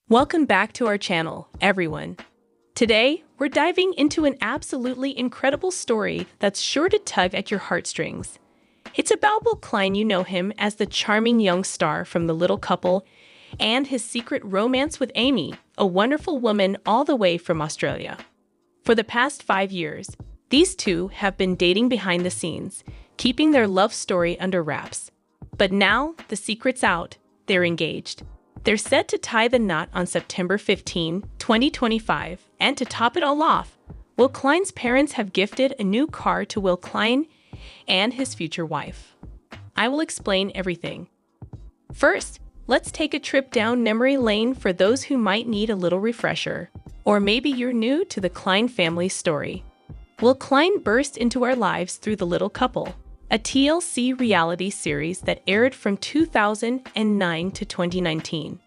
Welcome back to our channel, everyone. Today, we're diving into an absolutely incredible story that's sure to tug at your heartstrings. It's about Will Klein. You know him as the charming young star from The Little Couple, and his secret romance with Amy, a wonderful woman all the way from Australia. For the past 5 years, these two have been dating behind the scenes, keeping their love story under wraps. But now, the secret's out. They're engaged. They're set to tie the knot on September 15, 2025, and to top it all off, Will Klein's parents have gifted a new car to Will Klein and his future wife. I will explain everything. First, let's take a trip down memory lane for those who might need a little refresher, or maybe you're new to the Klein family story. Will Klein burst into our lives through The Little Couple, a TLC reality series that aired from 2009 to 2019.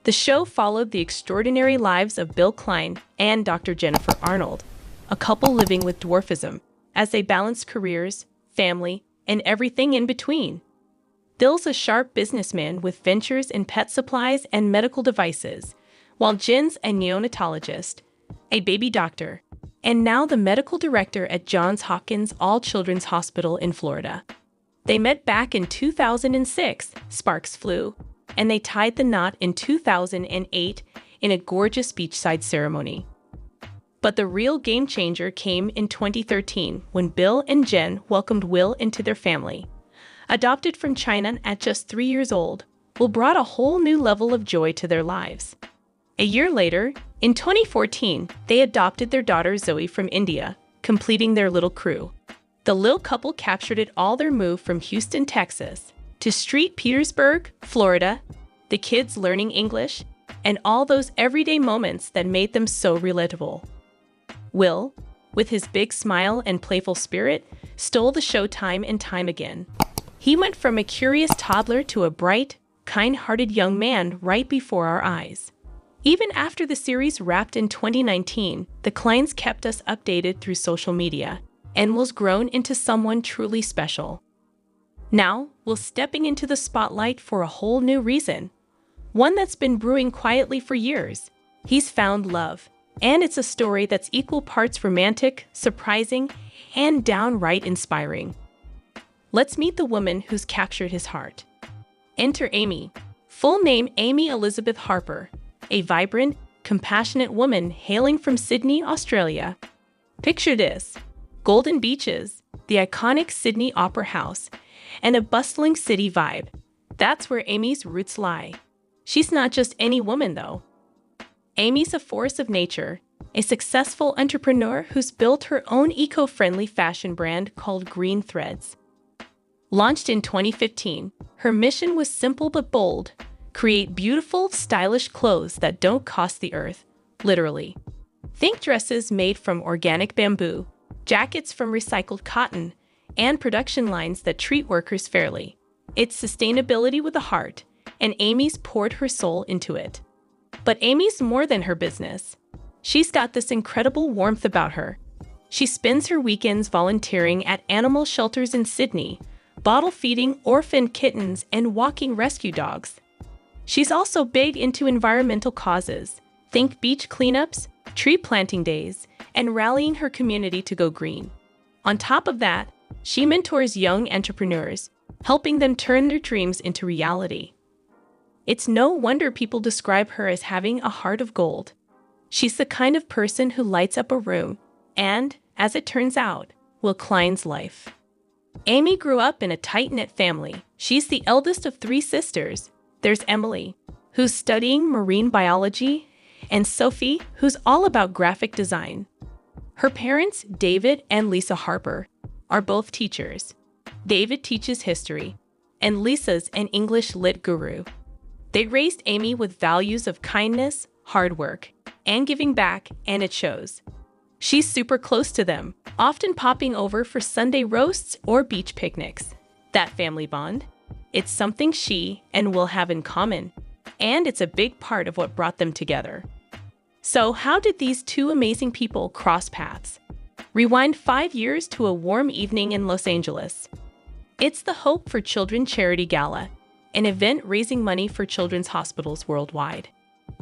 The show followed the extraordinary lives of Bill Klein and Dr. Jennifer Arnold, a couple living with dwarfism, as they balanced careers, family, and everything in between. Bill's a sharp businessman with ventures in pet supplies and medical devices, while Jen's a neonatologist, a baby doctor, and now the medical director at Johns Hopkins All Children's Hospital in Florida. They met back in 2006, sparks flew, and they tied the knot in 2008 in a gorgeous beachside ceremony. But the real game changer came in 2013 when Bill and Jen welcomed Will into their family. Adopted from China at just 3 years old, Will brought a whole new level of joy to their lives. A year later, in 2014, they adopted their daughter Zoey from India, completing their little crew. The little couple captured it all. Their move from Houston, Texas, to St. Petersburg, Florida, the kids learning English, and all those everyday moments that made them so relatable. Will, with his big smile and playful spirit, stole the show time and time again. He went from a curious toddler to a bright, kind-hearted young man right before our eyes. Even after the series wrapped in 2019, the Kleins kept us updated through social media, and Will's grown into someone truly special. Now, Will's stepping into the spotlight for a whole new reason, one that's been brewing quietly for years. He's found love, and it's a story that's equal parts romantic, surprising, and downright inspiring. Let's meet the woman who's captured his heart. Enter Amy. Full name Amy Elizabeth Harper. A vibrant, compassionate woman hailing from Sydney, Australia. Picture this: golden beaches, the iconic Sydney Opera House, and a bustling city vibe. That's where Amy's roots lie. She's not just any woman, though. Amy's a force of nature, a successful entrepreneur who's built her own eco-friendly fashion brand called Green Threads. Launched in 2015, her mission was simple but bold: create beautiful, stylish clothes that don't cost the earth, literally. Think dresses made from organic bamboo, jackets from recycled cotton, and production lines that treat workers fairly. It's sustainability with a heart, and Amy's poured her soul into it. But Amy's more than her business. She's got this incredible warmth about her. She spends her weekends volunteering at animal shelters in Sydney, bottle feeding orphaned kittens and walking rescue dogs. She's also big into environmental causes. Think beach cleanups, tree planting days, and rallying her community to go green. On top of that, she mentors young entrepreneurs, helping them turn their dreams into reality. It's no wonder people describe her as having a heart of gold. She's the kind of person who lights up a room, and, as it turns out, Will Klein's life. Amy grew up in a tight-knit family. She's the eldest of 3 sisters. There's Emily, who's studying marine biology, and Sophie, who's all about graphic design. Her parents, David and Lisa Harper, are both teachers. David teaches history, and Lisa's an English lit guru. They raised Amy with values of kindness, hard work, and giving back, and it shows. She's super close to them, often popping over for Sunday roasts or beach picnics. That family bond? It's something she and Will have in common, and it's a big part of what brought them together. So how did these two amazing people cross paths? Rewind 5 years to a warm evening in Los Angeles. It's the Hope for Children Charity Gala, an event raising money for children's hospitals worldwide.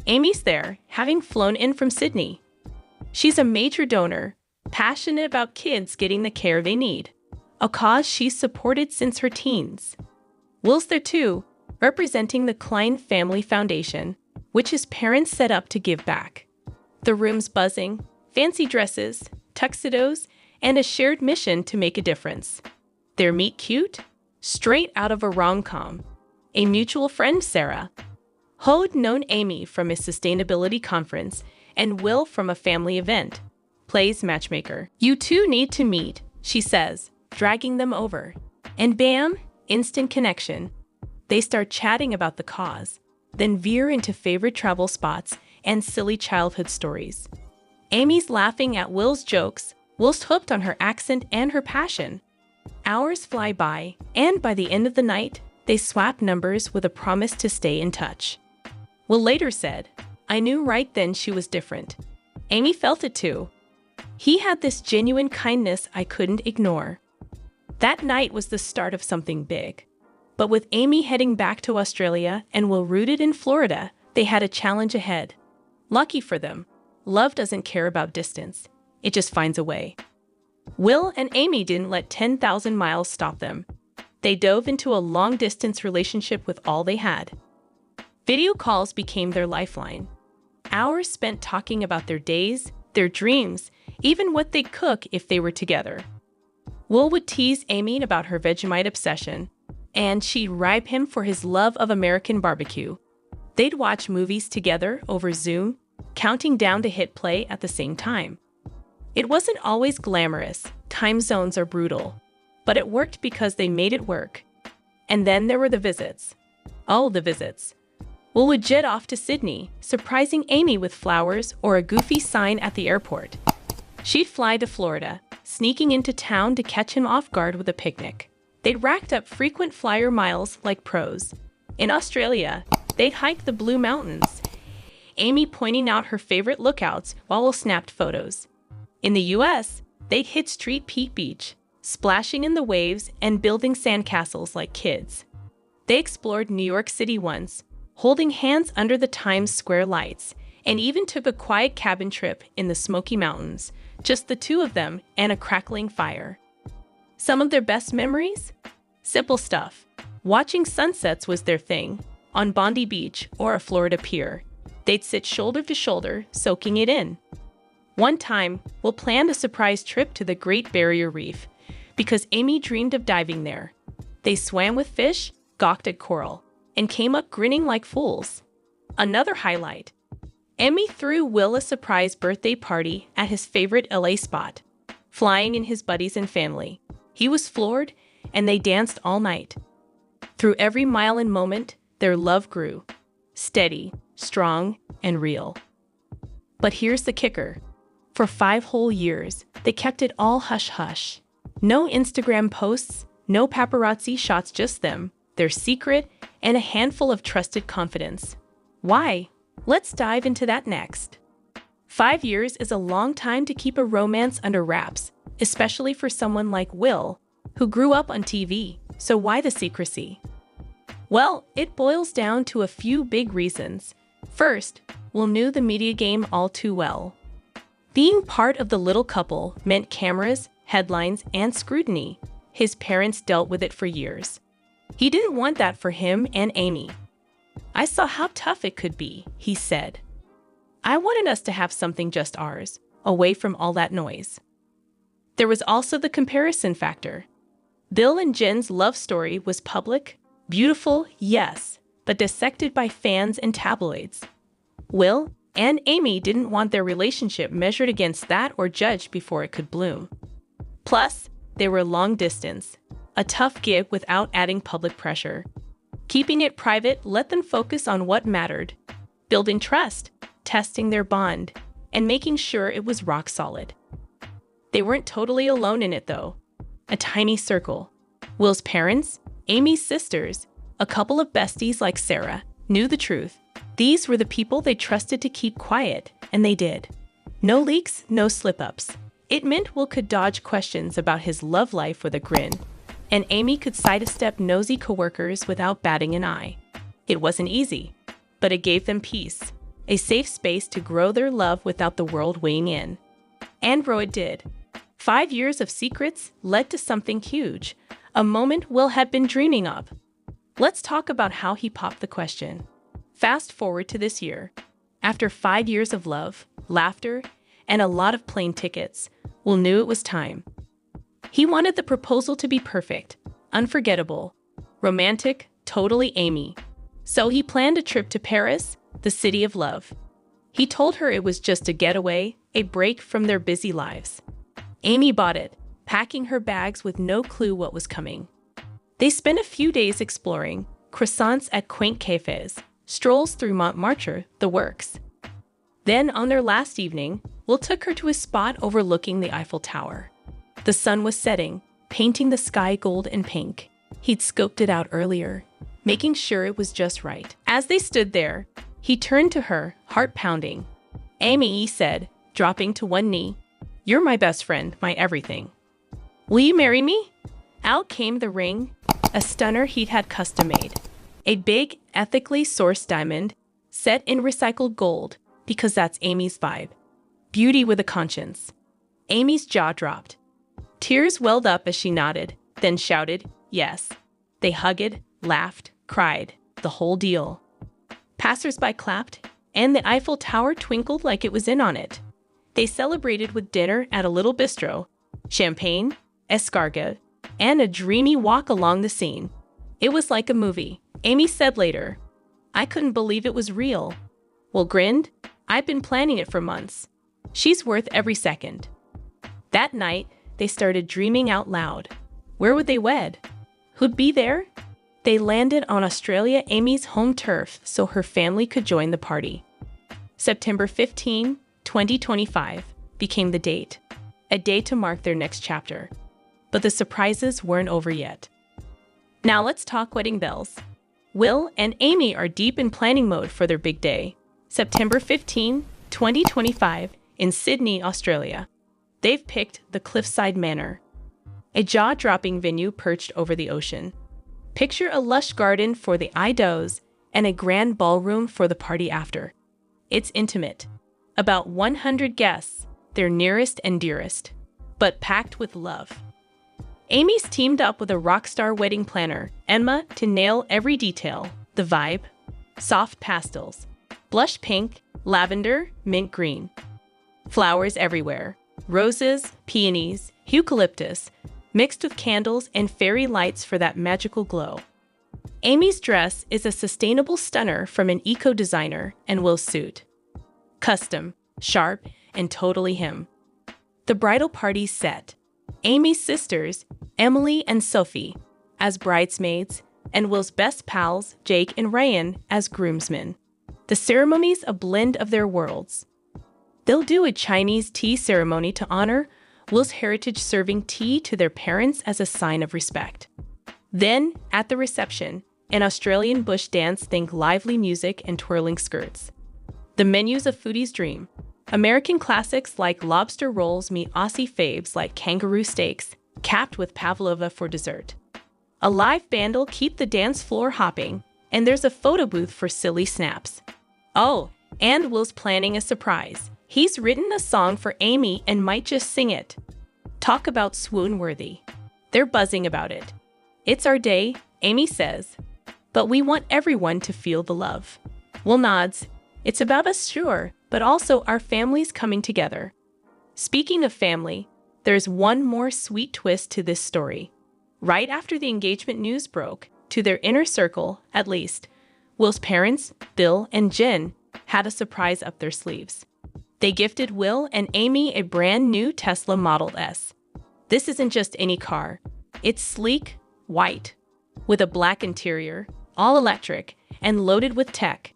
Amy's there, having flown in from Sydney. She's a major donor, passionate about kids getting the care they need, a cause she's supported since her teens. Will's there too, representing the Klein Family Foundation, which his parents set up to give back. The room's buzzing, fancy dresses, tuxedos, and a shared mission to make a difference. Their meet cute? Straight out of a rom-com. A mutual friend, Sarah. Ho'd known Amy from a sustainability conference and Will from a family event. Plays matchmaker. You two need to meet, she says, dragging them over. And bam, instant connection. They start chatting about the cause, then veer into favorite travel spots and silly childhood stories. Amy's laughing at Will's jokes, Will's hooked on her accent and her passion. Hours fly by, and by the end of the night, they swap numbers with a promise to stay in touch. Will later said, "I knew right then she was different." Amy felt it too. He had this genuine kindness I couldn't ignore. That night was the start of something big. But with Amy heading back to Australia and Will rooted in Florida, they had a challenge ahead. Lucky for them, love doesn't care about distance. It just finds a way. Will and Amy didn't let 10,000 miles stop them. They dove into a long-distance relationship with all they had. Video calls became their lifeline. Hours spent talking about their days, their dreams, even what they'd cook if they were together. Will would tease Amy about her Vegemite obsession, and she'd ripe him for his love of American barbecue. They'd watch movies together over Zoom, counting down to hit play at the same time. It wasn't always glamorous, time zones are brutal, but it worked because they made it work. And then there were the visits. Oh, the visits. Will would jet off to Sydney, surprising Amy with flowers or a goofy sign at the airport. She'd fly to Florida, sneaking into town to catch him off guard with a picnic. They'd racked up frequent flyer miles like pros. In Australia, they'd hike the Blue Mountains, Amy pointing out her favorite lookouts while Will snapped photos. In the US, they'd hit Street Peak Beach, splashing in the waves and building sandcastles like kids. They explored New York City once, holding hands under the Times Square lights, and even took a quiet cabin trip in the Smoky Mountains, just the two of them and a crackling fire. Some of their best memories? Simple stuff. Watching sunsets was their thing, on Bondi Beach or a Florida pier. They'd sit shoulder to shoulder, soaking it in. One time, Will planned a surprise trip to the Great Barrier Reef because Amy dreamed of diving there. They swam with fish, gawked at coral, and came up grinning like fools. Another highlight. Amy threw Will a surprise birthday party at his favorite LA spot, flying in his buddies and family. He was floored, and they danced all night. Through every mile and moment, their love grew. Steady, strong, and real. But here's the kicker. For 5 whole years, they kept it all hush-hush. No Instagram posts, no paparazzi shots, just them, their secret, and a handful of trusted confidence. Why? Let's dive into that next. 5 years is a long time to keep a romance under wraps, especially for someone like Will, who grew up on TV. So why the secrecy? Well, it boils down to a few big reasons. First, Will knew the media game all too well. Being part of the little couple meant cameras, headlines, and scrutiny. His parents dealt with it for years. He didn't want that for him and Amy. "I saw how tough it could be," he said. "I wanted us to have something just ours, away from all that noise." There was also the comparison factor. Bill and Jen's love story was public, beautiful, yes, but dissected by fans and tabloids. Will and Amy didn't want their relationship measured against that or judged before it could bloom. Plus, they were long distance, a tough gig without adding public pressure. Keeping it private let them focus on what mattered, building trust, testing their bond, and making sure it was rock solid. They weren't totally alone in it, though. A tiny circle. Will's parents, Amy's sisters, a couple of besties like Sarah, knew the truth. These were the people they trusted to keep quiet, and they did. No leaks, no slip-ups. It meant Will could dodge questions about his love life with a grin, and Amy could sidestep nosy coworkers without batting an eye. It wasn't easy, but it gave them peace. a safe space to grow their love without the world weighing in. And grow it did. 5 years of secrets led to something huge, a moment Will had been dreaming of. Let's talk about how he popped the question. Fast forward to this year. After 5 years of love, laughter, and a lot of plane tickets, Will knew it was time. He wanted the proposal to be perfect, unforgettable, romantic, totally Amy. So he planned a trip to Paris, the city of love. He told her it was just a getaway, a break from their busy lives. Amy bought it, packing her bags with no clue what was coming. They spent a few days exploring, croissants at quaint cafes, strolls through Montmartre, the works. Then, on their last evening, Will took her to a spot overlooking the Eiffel Tower. The sun was setting, painting the sky gold and pink. He'd scoped it out earlier, making sure it was just right. As they stood there, he turned to her, heart pounding. "Amy," he said, dropping to one knee, "you're my best friend, my everything. Will you marry me?" Out came the ring, a stunner he'd had custom made. A big, ethically sourced diamond, set in recycled gold, because that's Amy's vibe. Beauty with a conscience. Amy's jaw dropped. Tears welled up as she nodded, then shouted, yes. They hugged, laughed, cried, the whole deal. Passers-by clapped, and the Eiffel Tower twinkled like it was in on it. They celebrated with dinner at a little bistro, champagne, escargot, and a dreamy walk along the Seine. It was like a movie. Amy said later, "I couldn't believe it was real." Will grinned, "I've been planning it for months. She's worth every second." That night, they started dreaming out loud. Where would they wed? Who'd be there? They landed on Australia, Amy's home turf, so her family could join the party. September 15, 2025 became the date, a day to mark their next chapter. But the surprises weren't over yet. Now let's talk wedding bells. Will and Amy are deep in planning mode for their big day. September 15, 2025, in Sydney, Australia. They've picked the Cliffside Manor, a jaw-dropping venue perched over the ocean. Picture a lush garden for the idols and a grand ballroom for the party after. It's intimate. About 100 guests, their nearest and dearest, but packed with love. Amy's teamed up with a rock star wedding planner, Emma, to nail every detail. The vibe, soft pastels, blush pink, lavender, mint green. Flowers everywhere, roses, peonies, eucalyptus, mixed with candles and fairy lights for that magical glow. Amy's dress is a sustainable stunner from an eco-designer, and Will's suit. Custom, sharp, and totally him. The bridal party's set. Amy's sisters, Emily and Sophie, as bridesmaids, and Will's best pals, Jake and Ryan, as groomsmen. The ceremony's a blend of their worlds. They'll do a Chinese tea ceremony to honor Will's heritage, serving tea to their parents as a sign of respect. Then, at the reception, an Australian bush dance, think lively music and twirling skirts. The menu's a foodie's dream. American classics like lobster rolls meet Aussie faves like kangaroo steaks, capped with pavlova for dessert. A live band'll keep the dance floor hopping, and there's a photo booth for silly snaps. Oh, and Will's planning a surprise. He's written a song for Amy and might just sing it. Talk about swoon-worthy. They're buzzing about it. It's our day, Amy says. But we want everyone to feel the love. Will nods. It's about us, sure, but also our families coming together. Speaking of family, there's one more sweet twist to this story. Right after the engagement news broke, to their inner circle, at least, Will's parents, Bill and Jen, had a surprise up their sleeves. They gifted Will and Amy a brand new Tesla Model S. This isn't just any car. It's sleek, white, with a black interior, all electric, and loaded with tech.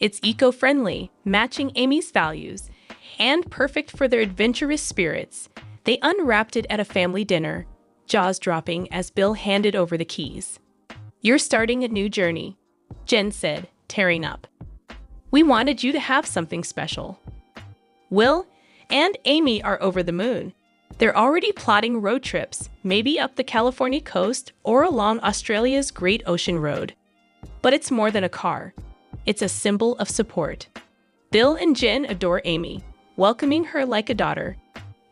It's eco-friendly, matching Amy's values, and perfect for their adventurous spirits. They unwrapped it at a family dinner, jaws dropping as Bill handed over the keys. "You're starting a new journey," Jen said, tearing up. "We wanted you to have something special." Will and Amy are over the moon. They're already plotting road trips, maybe up the California coast or along Australia's Great Ocean Road. But it's more than a car. It's a symbol of support. Bill and Jen adore Amy, welcoming her like a daughter.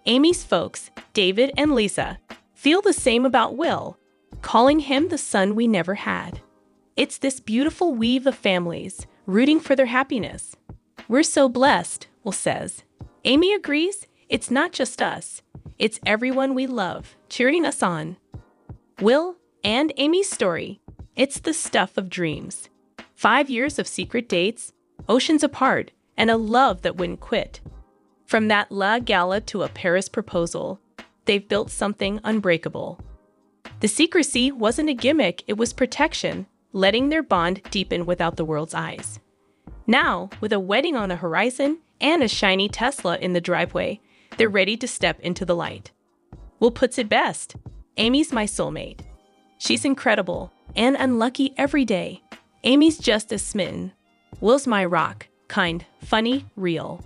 Amy's folks, David and Lisa, feel the same about Will, calling him the son we never had. It's this beautiful weave of families, rooting for their happiness. We're so blessed, Will says. Amy agrees, it's not just us. It's everyone we love, cheering us on. Will and Amy's story. It's the stuff of dreams. 5 years of secret dates, oceans apart, and a love that wouldn't quit. From that La Gala to a Paris proposal, they've built something unbreakable. The secrecy wasn't a gimmick, it was protection, letting their bond deepen without the world's eyes. Now, with a wedding on the horizon and a shiny Tesla in the driveway, they're ready to step into the light. Will puts it best. Amy's my soulmate. She's incredible and unlucky every day. Amy's just as smitten. Will's my rock, kind, funny, real.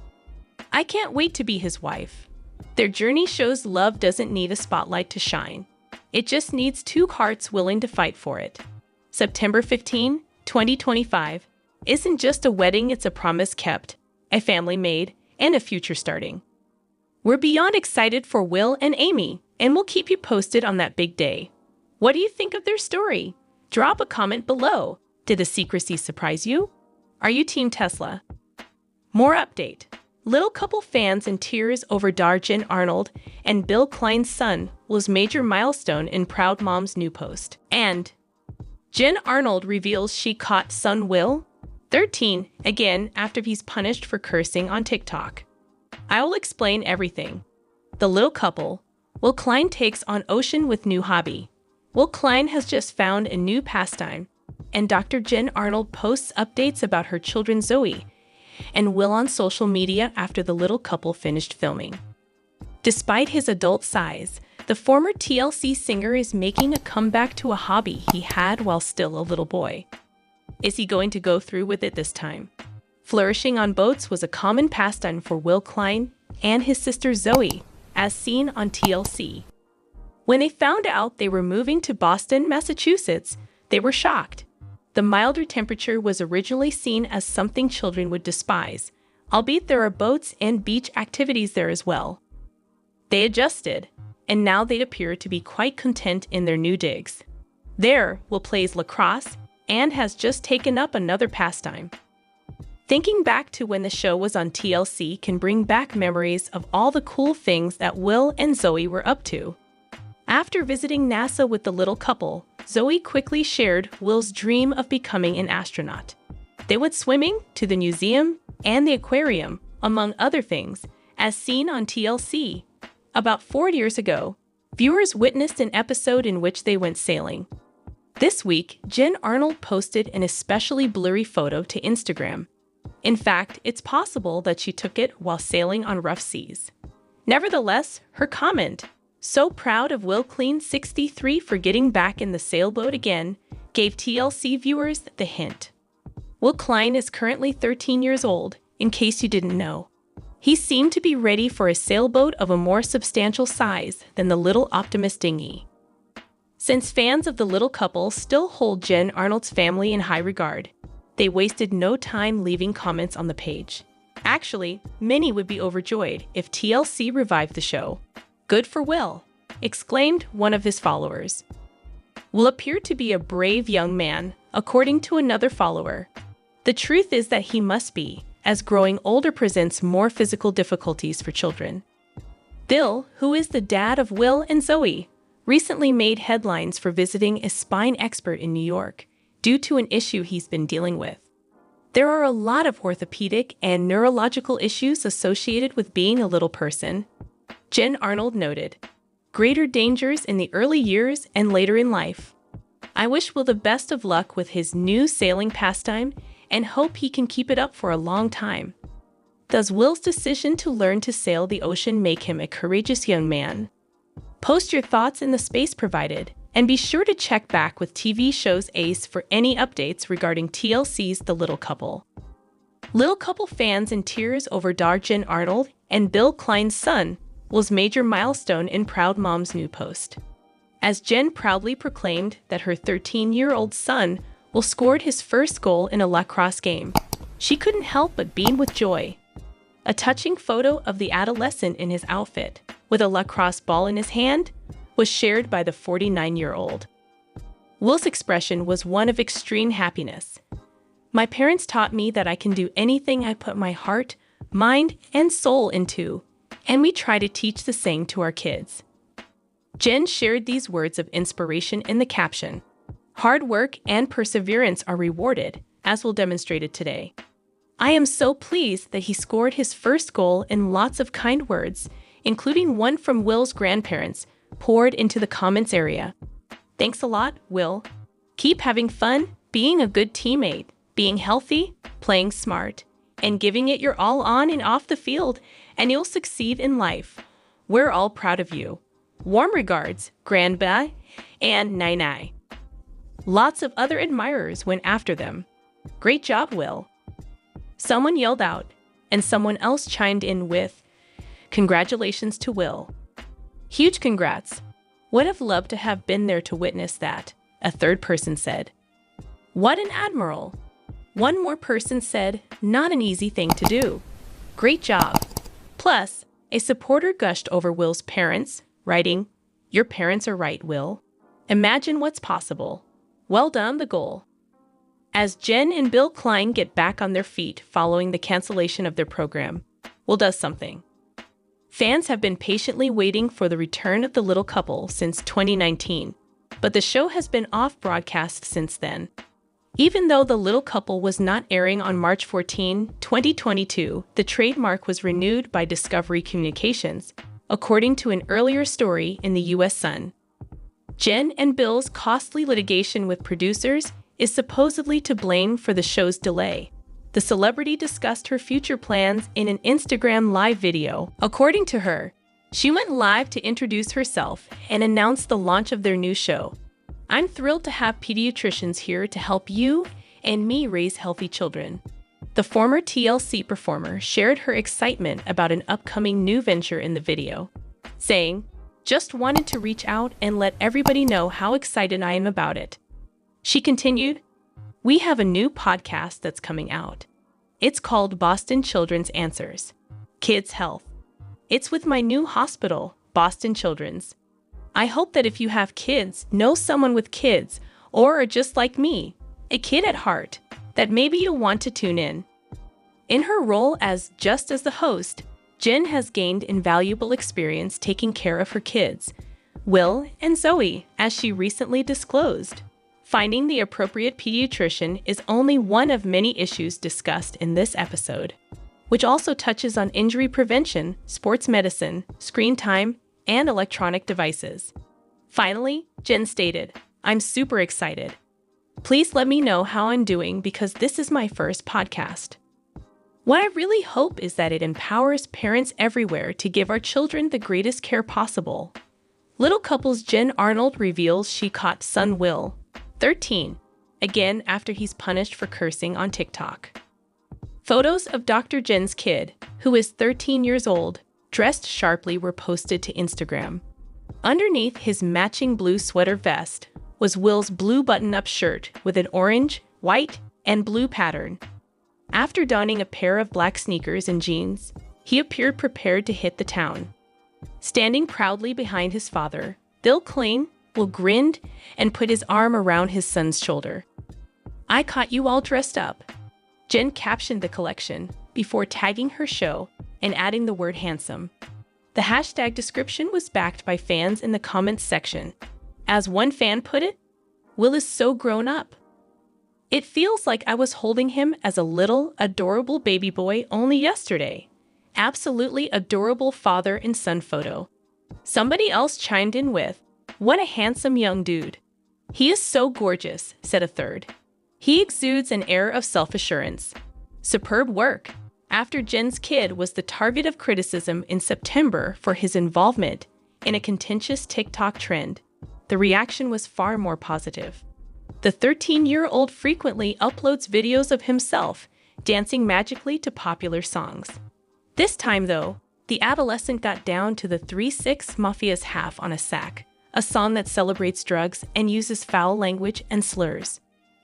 I can't wait to be his wife. Their journey shows love doesn't need a spotlight to shine. It just needs two hearts willing to fight for it. September 15, 2025 isn't just a wedding, it's a promise kept, a family made, and a future starting. We're beyond excited for Will and Amy, and we'll keep you posted on that big day. What do you think of their story? Drop a comment below. Did the secrecy surprise you? Are you Team Tesla? More update. Little couple fans in tears over Jen Arnold and Bill Klein's son was major milestone in proud mom's new post. And Jen Arnold reveals she caught son Will, 13, again after he's punished for cursing on TikTok. I will explain everything. The little couple, Will Klein takes on ocean with new hobby. Will Klein has just found a new pastime, and Dr. Jen Arnold posts updates about her children Zoey and Will on social media after the little couple finished filming. Despite his adult size, the former TLC singer is making a comeback to a hobby he had while still a little boy. Is he going to go through with it this time? Flourishing on boats was a common pastime for Will Klein and his sister Zoey, as seen on TLC. When they found out they were moving to Boston, Massachusetts, they were shocked. The milder temperature was originally seen as something children would despise, albeit there are boats and beach activities there as well. They adjusted, and now they appear to be quite content in their new digs. There, Will plays lacrosse and has just taken up another pastime. Thinking back to when the show was on TLC can bring back memories of all the cool things that Will and Zoey were up to. After visiting NASA with the little couple, Zoey quickly shared Will's dream of becoming an astronaut. They went swimming, to the museum, and the aquarium, among other things, as seen on TLC. About 4 years ago, viewers witnessed an episode in which they went sailing. This week, Jen Arnold posted an especially blurry photo to Instagram. In fact, it's possible that she took it while sailing on rough seas. Nevertheless, her comment, "So proud of Will Klein 63 for getting back in the sailboat again," gave TLC viewers the hint. Will Klein is currently 13 years old, in case you didn't know. He seemed to be ready for a sailboat of a more substantial size than the little Optimist dinghy. Since fans of the little couple still hold Jen Arnold's family in high regard, they wasted no time leaving comments on the page. Actually, many would be overjoyed if TLC revived the show. "Good for Will," exclaimed one of his followers. Will appeared to be a brave young man, according to another follower. The truth is that he must be, as growing older presents more physical difficulties for children. Bill, who is the dad of Will and Zoey, recently made headlines for visiting a spine expert in New York due to an issue he's been dealing with. There are a lot of orthopedic and neurological issues associated with being a little person. Jen Arnold noted, "Greater dangers in the early years and later in life. I wish Will the best of luck with his new sailing pastime and hope he can keep it up for a long time." Does Will's decision to learn to sail the ocean make him a courageous young man? Post your thoughts in the space provided, and be sure to check back with TV shows Ace for any updates regarding TLC's The Little Couple. Little Couple fans in tears over Jen Arnold and Bill Klein's son was major milestone in proud mom's new post. As Jen proudly proclaimed that her 13-year-old son will scored his first goal in a lacrosse game. She couldn't help but beam with joy. A touching photo of the adolescent in his outfit, with a lacrosse ball in his hand, was shared by the 49-year-old. Will's expression was one of extreme happiness. "My parents taught me that I can do anything I put my heart, mind, and soul into, and we try to teach the same to our kids." Jen shared these words of inspiration in the caption. "Hard work and perseverance are rewarded, as we'll demonstrate it today." I am so pleased that he scored his first goal in lots of kind words, including one from Will's grandparents, poured into the comments area. Thanks a lot, Will. Keep having fun, being a good teammate, being healthy, playing smart, and giving it your all on and off the field, and you'll succeed in life. We're all proud of you. Warm regards, Grandpa and Nai. Lots of other admirers went after them. Great job, Will. Someone yelled out, and someone else chimed in with, "Congratulations to Will." "Huge congrats. Would have loved to have been there to witness that," a third person said. "What an admiral." One more person said, "Not an easy thing to do. Great job." Plus, a supporter gushed over Will's parents, writing, "Your parents are right, Will. Imagine what's possible. Well done, the goal." As Jen and Bill Klein get back on their feet following the cancellation of their program, Will does something. Fans have been patiently waiting for the return of the little couple since 2019, but the show has been off broadcast since then. Even though the little couple was not airing on March 14, 2022, the trademark was renewed by Discovery Communications, according to an earlier story in the U.S. Sun. Jen and Bill's costly litigation with producers is supposedly to blame for the show's delay. The celebrity discussed her future plans in an Instagram live video. According to her, she went live to introduce herself and announce the launch of their new show. "I'm thrilled to have pediatricians here to help you and me raise healthy children." The former TLC performer shared her excitement about an upcoming new venture in the video, saying, "Just wanted to reach out and let everybody know how excited I am about it." She continued, "We have a new podcast that's coming out. It's called Boston Children's Answers. Kids Health. It's with my new hospital, Boston Children's. I hope that if you have kids, know someone with kids, or are just like me, a kid at heart, that maybe you'll want to tune in." In her role as just as the host, Jen has gained invaluable experience taking care of her kids, Will and Zoey, as she recently disclosed. Finding the appropriate pediatrician is only one of many issues discussed in this episode, which also touches on injury prevention, sports medicine, screen time, and electronic devices. Finally, Jen stated, "I'm super excited. Please let me know how I'm doing because this is my first podcast. What I really hope is that it empowers parents everywhere to give our children the greatest care possible." Little couple's Jen Arnold reveals she caught son Will, 13, again after he's punished for cursing on TikTok. Photos of Dr. Jen's kid, who is 13 years old, dressed sharply were posted to Instagram. Underneath his matching blue sweater vest was Will's blue button-up shirt with an orange, white, and blue pattern. After donning a pair of black sneakers and jeans, he appeared prepared to hit the town. Standing proudly behind his father, Bill Klein Will grinned and put his arm around his son's shoulder. "I caught you all dressed up." Jen captioned the collection before tagging her show and adding the word handsome. The hashtag description was backed by fans in the comments section. As one fan put it, "Will is so grown up. It feels like I was holding him as a little, adorable baby boy only yesterday. Absolutely adorable father and son photo." Somebody else chimed in with, "What a handsome young dude. He is so gorgeous," said a third. "He exudes an air of self-assurance. Superb work." After Jen's kid was the target of criticism in September for his involvement in a contentious TikTok trend, the reaction was far more positive. The 13-year-old frequently uploads videos of himself dancing magically to popular songs. This time, though, the adolescent got down to the 3-6 Mafia's Half on a Sack, a song that celebrates drugs and uses foul language and slurs.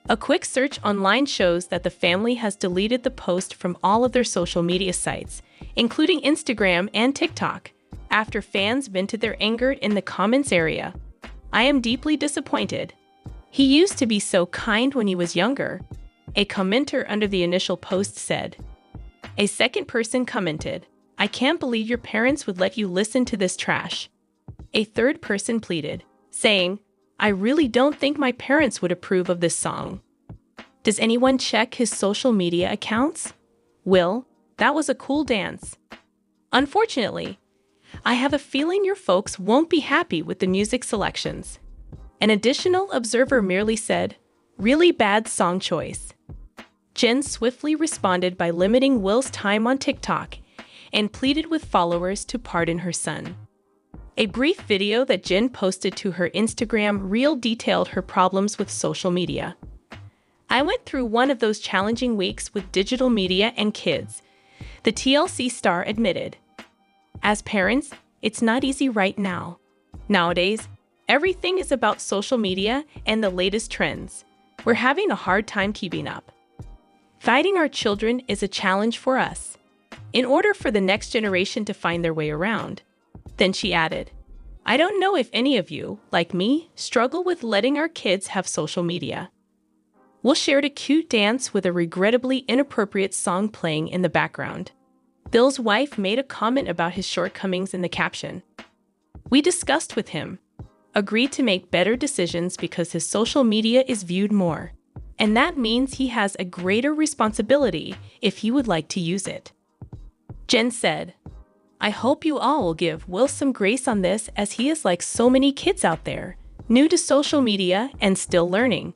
A quick search online shows that the family has deleted the post from all of their social media sites, including Instagram and TikTok, after fans vented their anger in the comments area. "I am deeply disappointed. He used to be so kind when he was younger," a commenter under the initial post said. A second person commented, "I can't believe your parents would let you listen to this trash." A third person pleaded, saying, "I really don't think my parents would approve of this song." Does anyone check his social media accounts? Will, that was a cool dance. Unfortunately, I have a feeling your folks won't be happy with the music selections. An additional observer merely said, "Really bad song choice." Jen swiftly responded by limiting Will's time on TikTok and pleaded with followers to pardon her son. A brief video that Jen posted to her Instagram reel detailed her problems with social media. "I went through one of those challenging weeks with digital media and kids," the TLC star admitted. "As parents, it's not easy right now. Nowadays, everything is about social media and the latest trends. We're having a hard time keeping up. Guiding our children is a challenge for us, in order for the next generation to find their way around." Then she added, "I don't know if any of you, like me, struggle with letting our kids have social media." Will shared a cute dance with a regrettably inappropriate song playing in the background. Bill's wife made a comment about his shortcomings in the caption. "We discussed with him, agreed to make better decisions because his social media is viewed more, and that means he has a greater responsibility if he would like to use it." Jen said, "I hope you all will give Will some grace on this, as he is like so many kids out there, new to social media and still learning."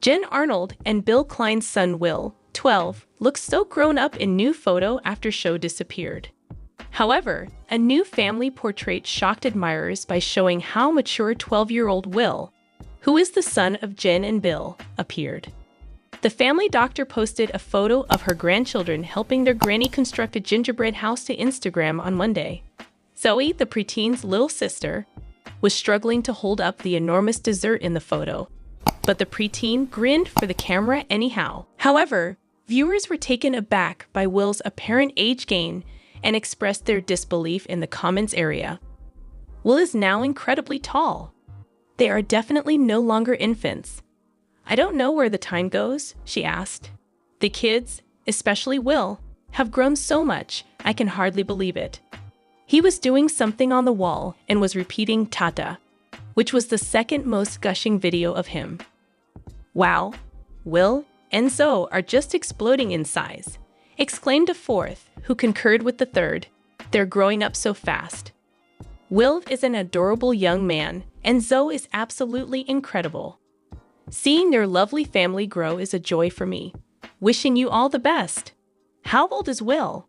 Jen Arnold and Bill Klein's son Will, 12, looks so grown up in new photo after show disappeared. However, a new family portrait shocked admirers by showing how mature 12-year-old Will, who is the son of Jen and Bill, appeared. The family doctor posted a photo of her grandchildren helping their granny construct a gingerbread house to Instagram on Monday. Zoey, the preteen's little sister, was struggling to hold up the enormous dessert in the photo, but the preteen grinned for the camera anyhow. However, viewers were taken aback by Will's apparent age gain and expressed their disbelief in the comments area. Will is now incredibly tall. They are definitely no longer infants. "I don't know where the time goes," she asked. "The kids, especially Will, have grown so much, I can hardly believe it." He was doing something on the wall and was repeating "Tata," which was the second most gushing video of him. "Wow, Will and Zoe are just exploding in size," exclaimed a fourth, who concurred with the third. "They're growing up so fast." Will is an adorable young man, and Zoe is absolutely incredible. Seeing their lovely family grow is a joy for me. Wishing you all the best. "How old is Will?"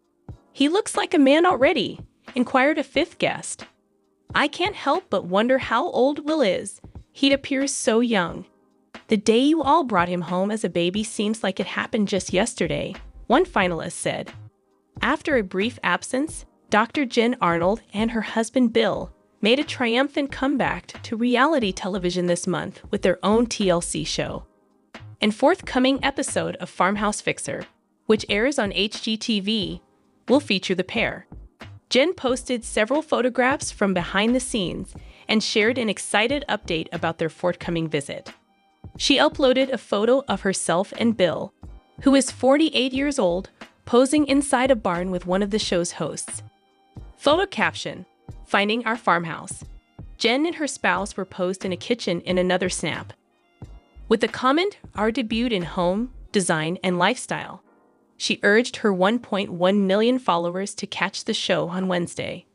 "He looks like a man already," inquired a fifth guest. "I can't help but wonder how old Will is. He appears so young. The day you all brought him home as a baby seems like it happened just yesterday," one finalist said. After a brief absence, Dr. Jen Arnold and her husband Bill made a triumphant comeback to reality television this month with their own TLC show. In forthcoming episode of Farmhouse Fixer, which airs on HGTV, will feature the pair. Jen posted several photographs from behind the scenes and shared an excited update about their forthcoming visit. She uploaded a photo of herself and Bill, who is 48 years old, posing inside a barn with one of the show's hosts. Photo caption: "Finding our farmhouse." Jen and her spouse were posed in a kitchen in another snap. With the comment, "Our debut in home, design, and lifestyle," she urged her 1.1 million followers to catch the show on Wednesday.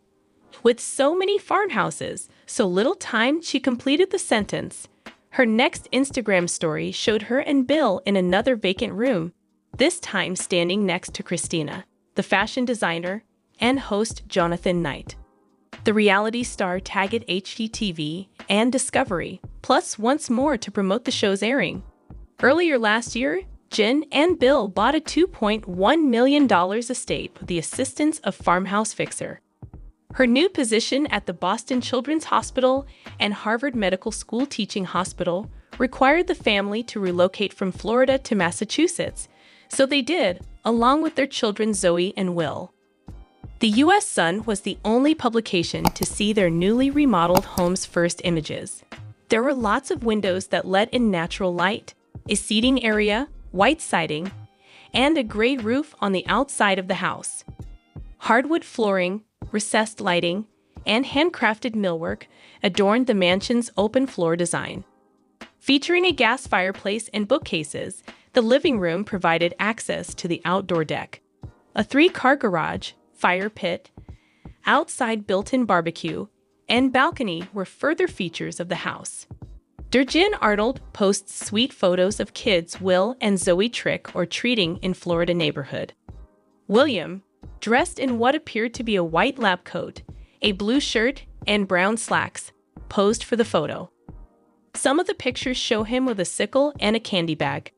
With so many farmhouses, so little time, she completed the sentence. Her next Instagram story showed her and Bill in another vacant room, this time standing next to Christina, the fashion designer, and host Jonathan Knight. The reality star tagged HGTV and Discovery, Plus once more to promote the show's airing. Earlier last year, Jen and Bill bought a $2.1 million estate with the assistance of Farmhouse Fixer. Her new position at the Boston Children's Hospital and Harvard Medical School Teaching Hospital required the family to relocate from Florida to Massachusetts, so they did, along with their children Zoe and Will. The U.S. Sun was the only publication to see their newly remodeled home's first images. There were lots of windows that let in natural light, a seating area, white siding, and a gray roof on the outside of the house. Hardwood flooring, recessed lighting, and handcrafted millwork adorned the mansion's open floor design. Featuring a gas fireplace and bookcases, the living room provided access to the outdoor deck. A 3-car garage, fire pit, outside built-in barbecue, and balcony were further features of the house. Durgin Arnold posts sweet photos of kids Will and Zoe trick or treating in Florida neighborhood. William, dressed in what appeared to be a white lab coat, a blue shirt, and brown slacks, posed for the photo. Some of the pictures show him with a sickle and a candy bag.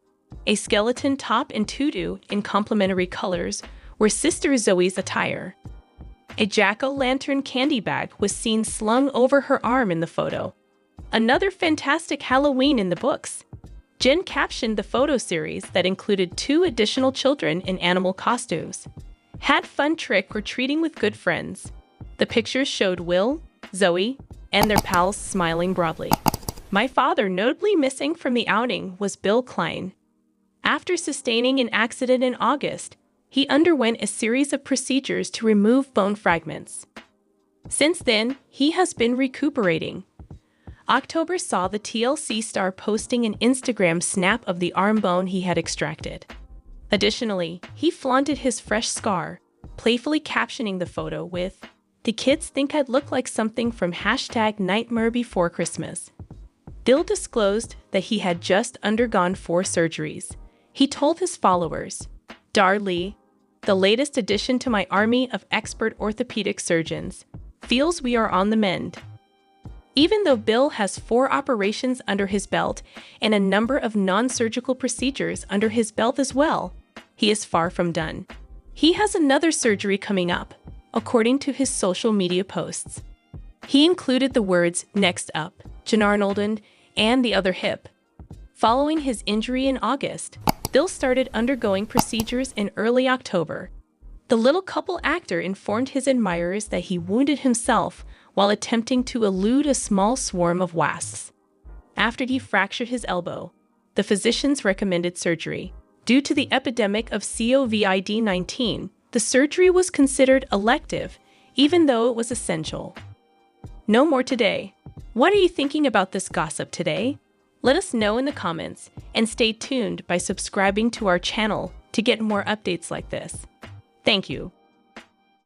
A skeleton top and tutu in complementary colors were Sister Zoe's attire. A jack-o'-lantern candy bag was seen slung over her arm in the photo. Another fantastic Halloween in the books. Jen captioned the photo series that included 2 additional children in animal costumes. Had fun trick-or-treating with good friends. The pictures showed Will, Zoe, and their pals smiling broadly. My father notably missing from the outing was Bill Klein. After sustaining an accident in August, he underwent a series of procedures to remove bone fragments. Since then, he has been recuperating. October saw the TLC star posting an Instagram snap of the arm bone he had extracted. Additionally, he flaunted his fresh scar, playfully captioning the photo with, "The kids think I'd look like something from #NightmareBeforeChristmas." Bill disclosed that he had just undergone 4 surgeries. He told his followers, "Darlee, the latest addition to my army of expert orthopedic surgeons, feels we are on the mend." Even though Bill has 4 operations under his belt and a number of non-surgical procedures under his belt as well, he is far from done. He has another surgery coming up, according to his social media posts. He included the words "next up," Jen Arnold, and the other hip. Following his injury in August, Bill started undergoing procedures in early October. The little couple actor informed his admirers that he wounded himself while attempting to elude a small swarm of wasps. After he fractured his elbow, the physicians recommended surgery. Due to the epidemic of COVID-19, the surgery was considered elective, even though it was essential. No more today. What are you thinking about this gossip today? Let us know in the comments, and stay tuned by subscribing to our channel to get more updates like this. Thank you.